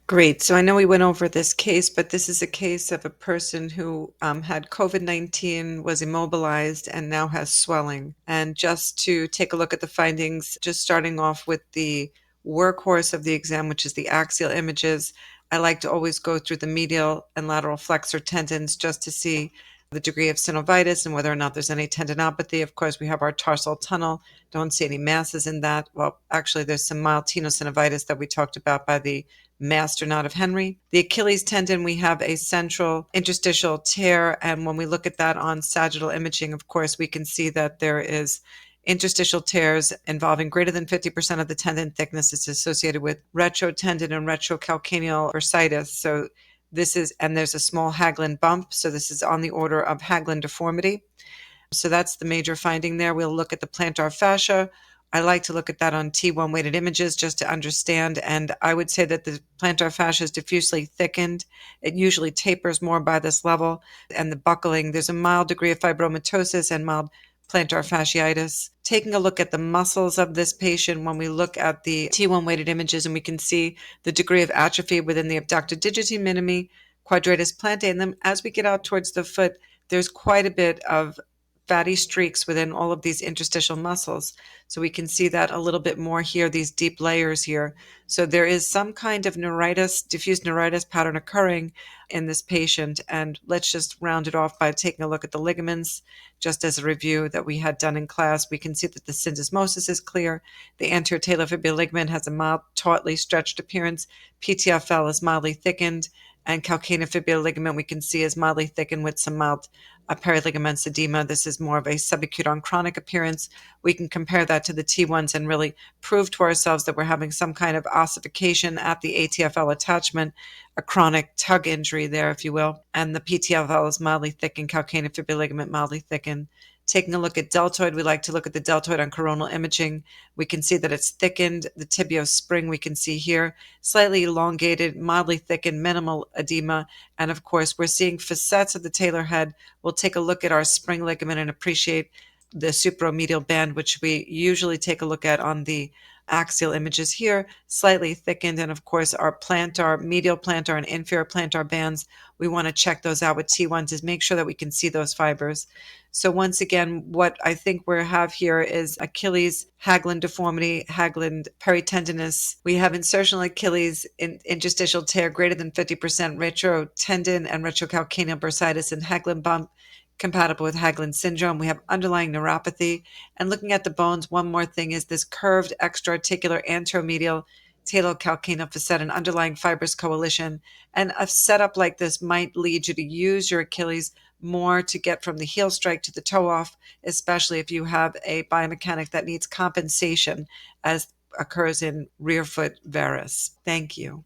Great. So I know we went over this case, but this is a case of a person who had COVID-19, was immobilized, and now has swelling. And just to take a look at the findings, just starting off with the workhorse of the exam, which is the axial images, I like to always go through the medial and lateral flexor tendons just to see the degree of synovitis and whether or not there's any tendinopathy. Of course, we have our tarsal tunnel. Don't see any masses in that. Well, actually, there's some mild tenosynovitis that we talked about by the master knot of Henry. The Achilles tendon, we have a central interstitial tear, and when we look at that on sagittal imaging, of course, we can see that there is interstitial tears involving greater than 50% of the tendon thickness is associated with retrotendon and retrocalcaneal bursitis. So this is, and there's a small Haglund bump, so this is on the order of Haglund deformity. So that's the major finding there. We'll look at the plantar fascia. I like to look at that on T1 weighted images just to understand. And I would say that the plantar fascia is diffusely thickened. It usually tapers more by this level. And the buckling, there's a mild degree of fibromatosis and mild plantar fasciitis. Taking a look at the muscles of this patient, when we look at the T1 weighted images, and we can see the degree of atrophy within the abductor digiti minimi, quadratus plantae. And then as we get out towards the foot, there's quite a bit of fatty streaks within all of these interstitial muscles. So we can see that a little bit more here, these deep layers here. So there is some kind of neuritis, diffuse neuritis pattern occurring in this patient. And let's just round it off by taking a look at the ligaments. Just as a review that we had done in class, we can see that the syndesmosis is clear. The anterior talofibular ligament has a mild, tautly stretched appearance. PTFL is mildly thickened. And calcaneofibular ligament we can see is mildly thickened with some mild periligaments edema. This is more of a subacute on chronic appearance. We can compare that to the T1s and really prove to ourselves that we're having some kind of ossification at the ATFL attachment, a chronic tug injury there, if you will. And the PTFL is mildly thickened, calcaneofibular ligament mildly thickened. Taking a look at deltoid, we like to look at the deltoid on coronal imaging. We can see that it's thickened. The tibial spring we can see here, slightly elongated, mildly thickened, minimal edema. And of course, we're seeing facets of the talar head. We'll take a look at our spring ligament and appreciate the supromedial band, which we usually take a look at on the axial images here, slightly thickened. And of course, our plantar, medial plantar and inferior plantar bands, we want to check those out with T1 to make sure that we can see those fibers. So once again, what I think we have here is Achilles Haglund deformity, Haglund peritendinous. We have insertional Achilles interstitial tear greater than 50%, retrotendon and retrocalcaneal bursitis, and Haglund bump compatible with Haglund syndrome. We have underlying neuropathy. And looking at the bones, one more thing is this curved extraarticular anteromedial talocalcaneal facet, an underlying fibrous coalition. And a setup like this might lead you to use your Achilles more to get from the heel strike to the toe off, especially if you have a biomechanic that needs compensation, as occurs in rear foot varus. Thank you.